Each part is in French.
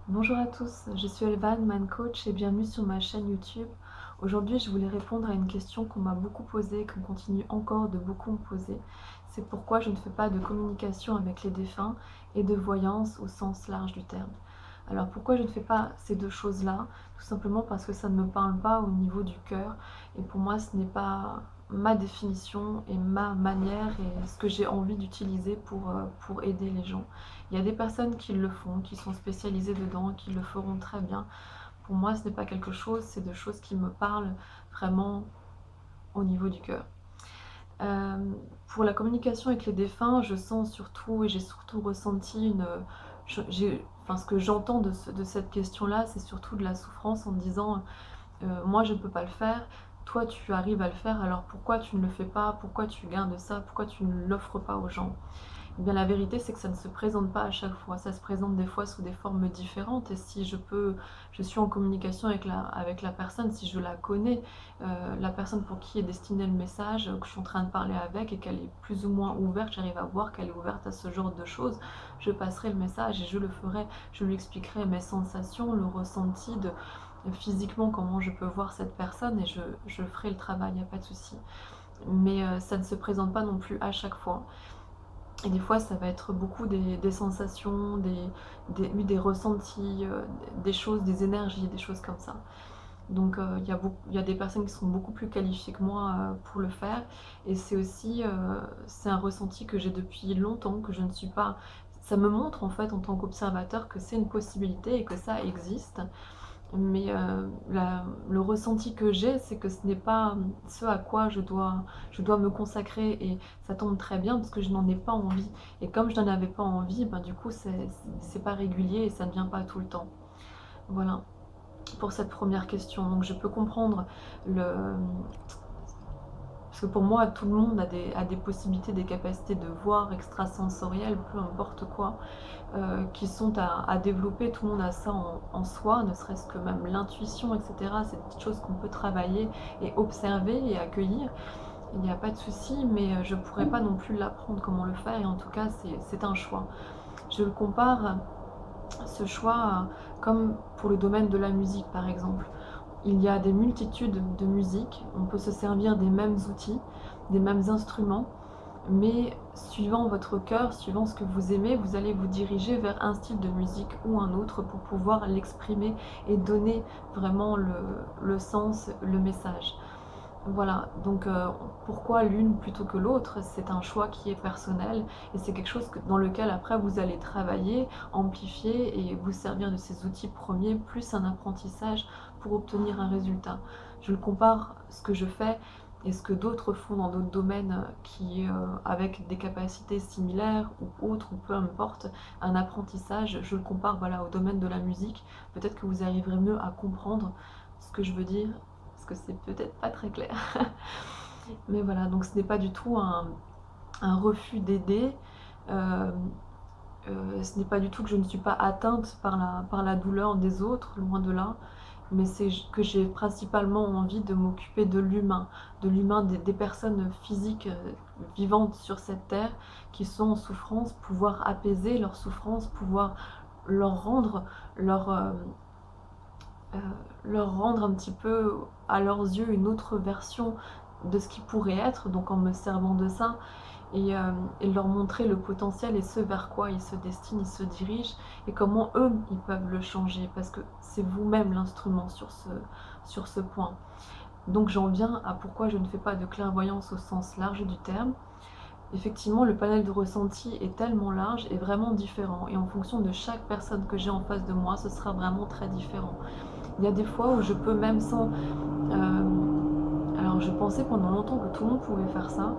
Bonjour à tous, je suis Elvan, man coach et bienvenue sur ma chaîne YouTube. Aujourd'hui, je voulais répondre à une question qu'on m'a beaucoup posée et qu'on continue encore de beaucoup me poser. C'est pourquoi je ne fais pas de communication avec les défunts et de voyance au sens large du terme. Alors pourquoi je ne fais pas ces deux choses-là? Tout simplement parce que ça ne me parle pas au niveau du cœur et pour moi ce n'est pas ma définition et ma manière et ce que j'ai envie d'utiliser pour aider les gens. Il y a des personnes qui le font, qui sont spécialisées dedans, qui le feront très bien. Pour moi, ce n'est pas quelque chose, c'est des choses qui me parlent vraiment au niveau du cœur. Euh, pour la communication avec les défunts, je sens surtout et j'ai surtout ressenti enfin, ce que j'entends de cette question-là, c'est surtout de la souffrance en me disant moi je ne peux pas le faire, toi tu arrives à le faire, alors pourquoi tu ne le fais pas, pourquoi tu gardes ça, pourquoi tu ne l'offres pas aux gens? Eh bien, la vérité, c'est que ça ne se présente pas à chaque fois. Ça se présente des fois sous des formes différentes. Et si je suis en communication avec la personne, si je la connais, la personne pour qui est destiné le message, que je suis en train de parler avec et qu'elle est plus ou moins ouverte, j'arrive à voir qu'elle est ouverte à ce genre de choses, je passerai le message et je le ferai. Je lui expliquerai mes sensations, le ressenti de physiquement comment je peux voir cette personne et je ferai le travail, il n'y a pas de souci. Mais ça ne se présente pas non plus à chaque fois. Et des fois, ça va être beaucoup des sensations, oui, des ressentis, des choses, des énergies, des choses comme ça. Donc il y a des personnes qui sont beaucoup plus qualifiées que moi pour le faire. Et c'est aussi c'est un ressenti que j'ai depuis longtemps, que je ne suis pas... Ça me montre en fait en tant qu'observateur que c'est une possibilité et que ça existe. Mais le ressenti que j'ai, c'est que ce n'est pas ce à quoi je dois me consacrer et ça tombe très bien parce que je n'en ai pas envie. Et comme je n'en avais pas envie, ben, du coup, c'est pas régulier et ça ne vient pas tout le temps. Voilà pour cette première question. Donc je peux comprendre le, parce que pour moi, tout le monde a des possibilités, des capacités de voir extrasensorielles, peu importe quoi, qui sont à développer. Tout le monde a ça en soi, ne serait-ce que même l'intuition, etc. C'est des petites choses qu'on peut travailler et observer et accueillir. Il n'y a pas de souci, mais je ne pourrais pas non plus l'apprendre comment le faire. Et en tout cas, c'est un choix. Je le compare, ce choix, comme pour le domaine de la musique, par exemple. Il y a des multitudes de musiques, on peut se servir des mêmes outils, des mêmes instruments, mais suivant votre cœur, suivant ce que vous aimez, vous allez vous diriger vers un style de musique ou un autre pour pouvoir l'exprimer et donner vraiment le sens, le message. Voilà, donc pourquoi l'une plutôt que l'autre? C'est un choix qui est personnel et c'est quelque chose dans lequel après vous allez travailler, amplifier et vous servir de ces outils premiers plus un apprentissage pour obtenir un résultat. Je le compare ce que je fais et ce que d'autres font dans d'autres domaines qui est avec des capacités similaires ou autres ou peu importe, un apprentissage, je le compare voilà, au domaine de la musique. Peut-être que vous arriverez mieux à comprendre ce que je veux dire parce que c'est peut-être pas très clair. Mais voilà, donc ce n'est pas du tout un refus d'aider. Euh, ce n'est pas du tout que je ne suis pas atteinte par la douleur des autres, loin de là. Mais c'est que j'ai principalement envie de m'occuper de l'humain des personnes physiques vivantes sur cette terre qui sont en souffrance, pouvoir apaiser leur souffrance, pouvoir leur rendre leur, euh, leur rendre un petit peu à leurs yeux une autre version de ce qui pourrait être, donc en me servant de ça, et leur montrer le potentiel et ce vers quoi ils se destinent, ils se dirigent, et comment eux, ils peuvent le changer, parce que c'est vous-même l'instrument sur ce point. Donc j'en viens à pourquoi je ne fais pas de clairvoyance au sens large du terme. Effectivement, le panel de ressenti est tellement large et vraiment différent, et en fonction de chaque personne que j'ai en face de moi, ce sera vraiment très différent. Il y a des fois où je peux même sans... alors je pensais pendant longtemps que tout le monde pouvait faire ça,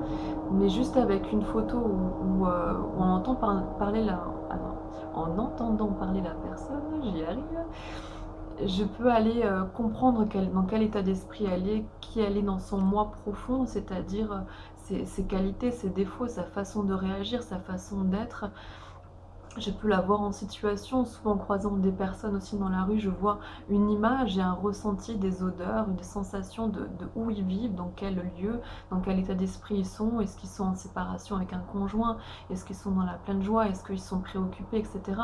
mais juste avec une photo où on entend parler la... alors, en entendant parler la personne, j'y arrive, je peux aller comprendre dans quel état d'esprit elle est, qui elle est dans son moi profond, c'est-à-dire ses qualités, ses défauts, sa façon de réagir, sa façon d'être. Je peux la voir en situation, souvent en croisant des personnes aussi dans la rue, je vois une image et un ressenti des odeurs, des sensations de où ils vivent, dans quel lieu, dans quel état d'esprit ils sont, est-ce qu'ils sont en séparation avec un conjoint, est-ce qu'ils sont dans la pleine joie, est-ce qu'ils sont préoccupés, etc.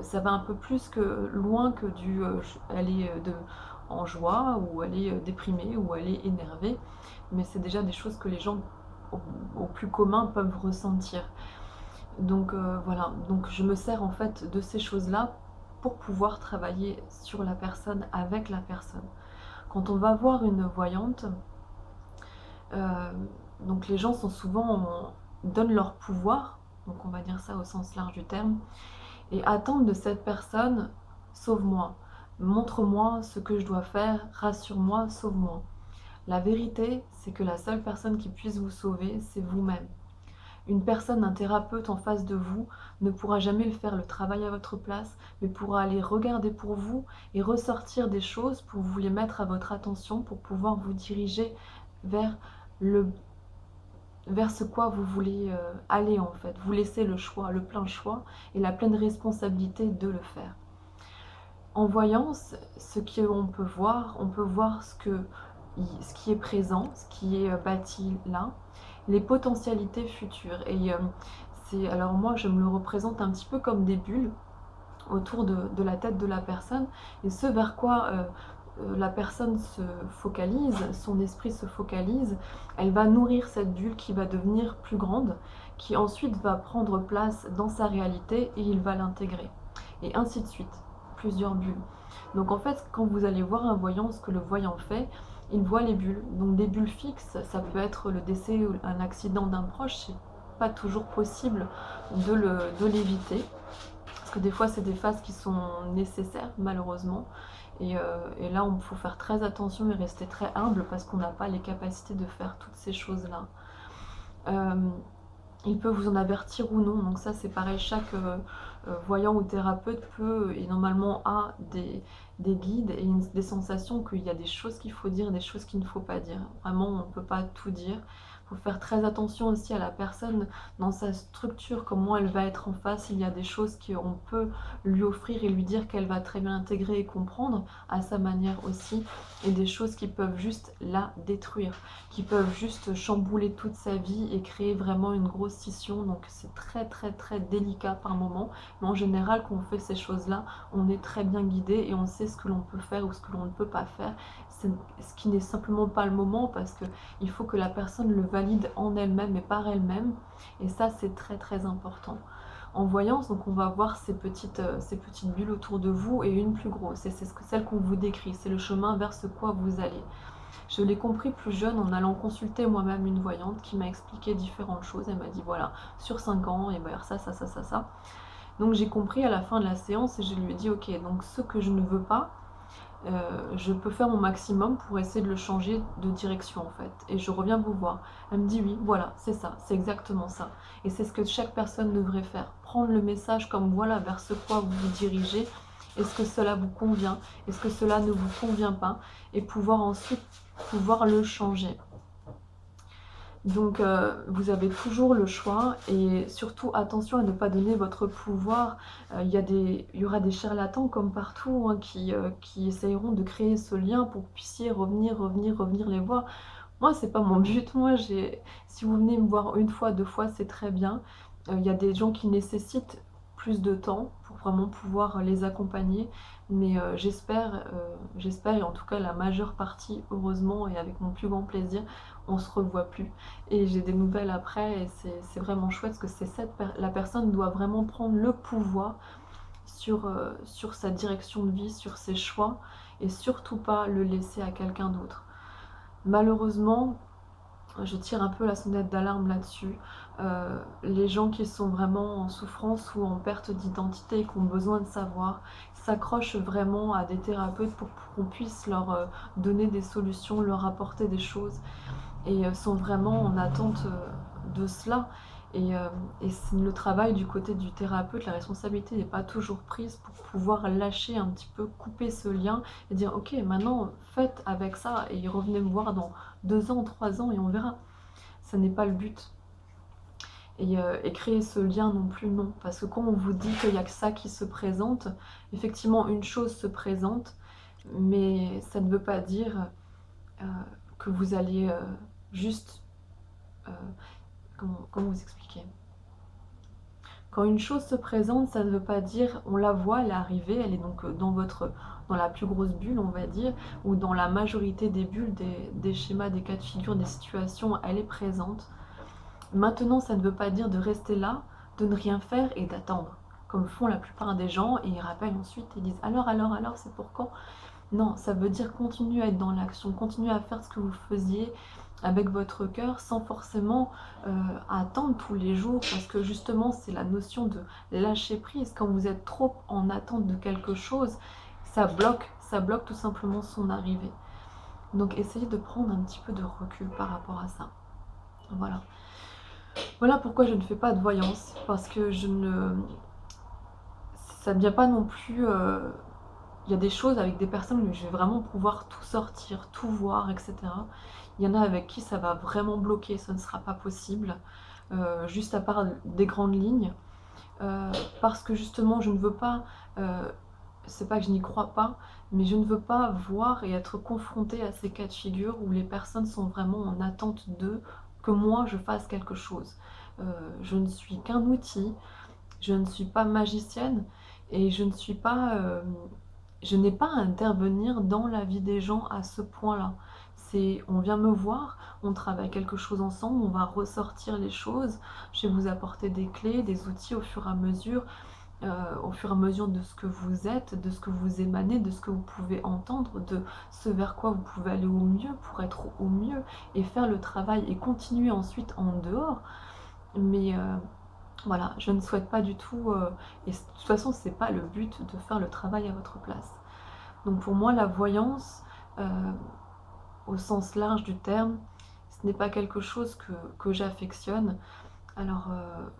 ça va un peu plus que loin que du elle est en joie, ou elle est déprimée, ou elle est énervée, mais c'est déjà des choses que les gens au, au plus commun peuvent ressentir. Donc voilà, donc je me sers en fait de ces choses-là pour pouvoir travailler sur la personne, avec la personne. Quand on va voir une voyante, euh, donc les gens sont souvent, donnent leur pouvoir, donc on va dire ça au sens large du terme, et attendent de cette personne: sauve-moi, montre-moi ce que je dois faire, rassure-moi, sauve-moi. La vérité, c'est que la seule personne qui puisse vous sauver, c'est vous-même. Une personne, un thérapeute en face de vous, ne pourra jamais faire le travail à votre place, mais pourra aller regarder pour vous et ressortir des choses pour vous les mettre à votre attention, pour pouvoir vous diriger vers le vers ce quoi vous voulez aller en fait. Vous laissez le choix, le plein choix et la pleine responsabilité de le faire. En voyance, ce qu'on on peut voir ce qui est présent, ce qui est bâti là, les potentialités futures. Et alors moi, je me le représente un petit peu comme des bulles autour de la tête de la personne, et ce vers quoi la personne se focalise, son esprit se focalise, elle va nourrir cette bulle qui va devenir plus grande, qui ensuite va prendre place dans sa réalité et il va l'intégrer. Et ainsi de suite, plusieurs bulles. Donc en fait, quand vous allez voir un voyant, ce que le voyant fait, il voit les bulles. Donc des bulles fixes, ça peut être le décès ou un accident d'un proche, c'est pas toujours possible de l'éviter. Parce que des fois, c'est des phases qui sont nécessaires, malheureusement. Et là, il faut faire très attention et rester très humble parce qu'on n'a pas les capacités de faire toutes ces choses-là. Il peut vous en avertir ou non. Donc ça, c'est pareil, chaque voyant ou thérapeute peut et normalement a des guides et des sensations qu'il y a des choses qu'il faut dire, des choses qu'il ne faut pas dire. Vraiment, on ne peut pas tout dire. Il faut faire très attention aussi à la personne dans sa structure, comment elle va être en face. Il y a des choses qu'on peut lui offrir et lui dire qu'elle va très bien intégrer et comprendre à sa manière aussi, et des choses qui peuvent juste la détruire, qui peuvent juste chambouler toute sa vie et créer vraiment une grosse scission. Donc c'est très très très délicat par moment, mais en général quand on fait ces choses-là, on est très bien guidé et on sait ce que l'on peut faire ou ce que l'on ne peut pas faire. C'est ce qui n'est simplement pas le moment, parce qu'il faut que la personne le valide en elle-même et par elle-même, et ça c'est très très important. En voyance, donc on va voir ces petites bulles autour de vous et une plus grosse, et c'est celle qu'on vous décrit, c'est le chemin vers ce quoi vous allez. Je l'ai compris plus jeune en allant consulter moi-même une voyante qui m'a expliqué différentes choses. Elle m'a dit voilà, sur 5 ans, il va y avoir ça, ça, ça, ça, ça. Donc j'ai compris à la fin de la séance et je lui ai dit ok, donc ce que je ne veux pas, je peux faire mon maximum pour essayer de le changer de direction en fait. Et je reviens vous voir. Elle me dit oui, voilà, c'est ça, c'est exactement ça. Et c'est ce que chaque personne devrait faire. Prendre le message comme voilà vers ce quoi vous vous dirigez. Est-ce que cela vous convient? Est-ce que cela ne vous convient pas? Et pouvoir ensuite pouvoir le changer. Donc vous avez toujours le choix, et surtout attention à ne pas donner votre pouvoir. Il y aura des charlatans comme partout, hein, qui essayeront de créer ce lien pour que vous puissiez revenir les voir. Moi, c'est pas mon but. Moi, si vous venez me voir une fois, deux fois, c'est très bien. Il y a des gens qui nécessitent plus de temps pour vraiment pouvoir les accompagner. Mais j'espère, et en tout cas la majeure partie, heureusement, et avec mon plus grand plaisir, on se revoit plus. Et j'ai des nouvelles après, et c'est vraiment chouette, parce que la personne doit vraiment prendre le pouvoir sur sa direction de vie, sur ses choix, et surtout pas le laisser à quelqu'un d'autre. Malheureusement, je tire un peu la sonnette d'alarme là-dessus. Les gens qui sont vraiment en souffrance ou en perte d'identité et qui ont besoin de savoir, s'accrochent vraiment à des thérapeutes pour qu'on puisse leur donner des solutions, leur apporter des choses, et sont vraiment en attente de cela. Et c'est le travail du côté du thérapeute, la responsabilité n'est pas toujours prise pour pouvoir lâcher un petit peu, couper ce lien et dire ok, maintenant faites avec ça et revenez me voir dans 2 ans, 3 ans et on verra. Ça n'est pas le but. Et créer ce lien non plus, non. Parce que quand on vous dit qu'il n'y a que ça qui se présente, effectivement une chose se présente, mais ça ne veut pas dire euh, que vous allez juste... comment vous expliquer? Quand une chose se présente, ça ne veut pas dire on la voit, elle est arrivée, elle est donc dans la plus grosse bulle, on va dire, ou dans la majorité des bulles, des schémas, des cas de figure, des situations, elle est présente. Maintenant, ça ne veut pas dire de rester là, de ne rien faire et d'attendre, comme font la plupart des gens, et ils rappellent ensuite et disent alors, c'est pour quand? Non, ça veut dire continuer à être dans l'action, continuer à faire ce que vous faisiez avec votre cœur sans forcément attendre tous les jours, parce que justement, c'est la notion de lâcher prise. Quand vous êtes trop en attente de quelque chose, ça bloque tout simplement son arrivée. Donc essayez de prendre un petit peu de recul par rapport à ça. Voilà. Voilà pourquoi je ne fais pas de voyance, parce que ça ne vient pas non plus. Il y a des choses avec des personnes où je vais vraiment pouvoir tout sortir, tout voir, etc. Il y en a avec qui ça va vraiment bloquer, ça ne sera pas possible, juste à part des grandes lignes, parce que justement je ne veux pas, c'est pas que je n'y crois pas, mais je ne veux pas voir et être confrontée à ces cas de figure où les personnes sont vraiment en attente que moi je fasse quelque chose. Je ne suis qu'un outil, je ne suis pas magicienne et je n'ai pas à intervenir dans la vie des gens à ce point-là. On vient me voir, on travaille quelque chose ensemble, on va ressortir les choses, je vais vous apporter des clés, des outils au fur et à mesure de ce que vous êtes, de ce que vous émanez, de ce que vous pouvez entendre, de ce vers quoi vous pouvez aller au mieux pour être au mieux et faire le travail et continuer ensuite en dehors. Mais voilà, je ne souhaite pas du tout, et de toute façon, c'est pas le but de faire le travail à votre place. Donc pour moi, la voyance, au sens large du terme, ce n'est pas quelque chose que j'affectionne. Alors,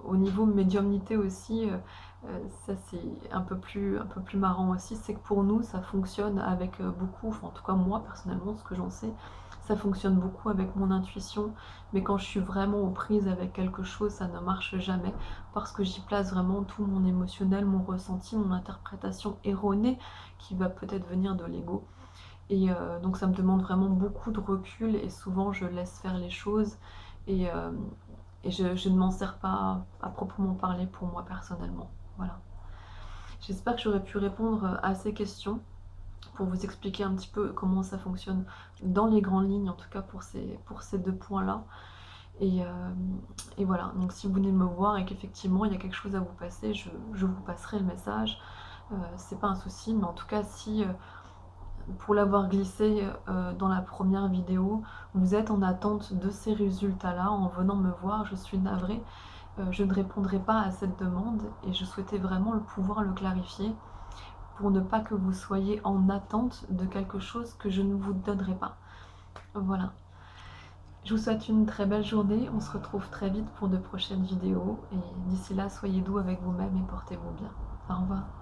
au niveau médiumnité aussi, ça c'est un peu plus marrant aussi, c'est que pour nous, ça fonctionne avec, beaucoup, enfin en tout cas moi personnellement, ce que j'en sais, ça fonctionne beaucoup avec mon intuition, mais quand je suis vraiment aux prises avec quelque chose, ça ne marche jamais parce que j'y place vraiment tout mon émotionnel, mon ressenti, mon interprétation erronée qui va peut-être venir de l'ego. Et donc ça me demande vraiment beaucoup de recul et souvent je laisse faire les choses et je ne m'en sers pas à proprement parler pour moi personnellement. Voilà. J'espère que j'aurais pu répondre à ces questions pour vous expliquer un petit peu comment ça fonctionne dans les grandes lignes, en tout cas pour ces 2 points-là. Et, et voilà, donc si vous venez me voir et qu'effectivement il y a quelque chose à vous passer, je vous passerai le message. C'est pas un souci, mais en tout cas si pour l'avoir glissé dans la première vidéo, vous êtes en attente de ces résultats-là en venant me voir, je suis navrée. Je ne répondrai pas à cette demande et je souhaitais vraiment pouvoir le clarifier pour ne pas que vous soyez en attente de quelque chose que je ne vous donnerai pas. Voilà. Je vous souhaite une très belle journée, on se retrouve très vite pour de prochaines vidéos et d'ici là, soyez doux avec vous-même et portez-vous bien. Au revoir.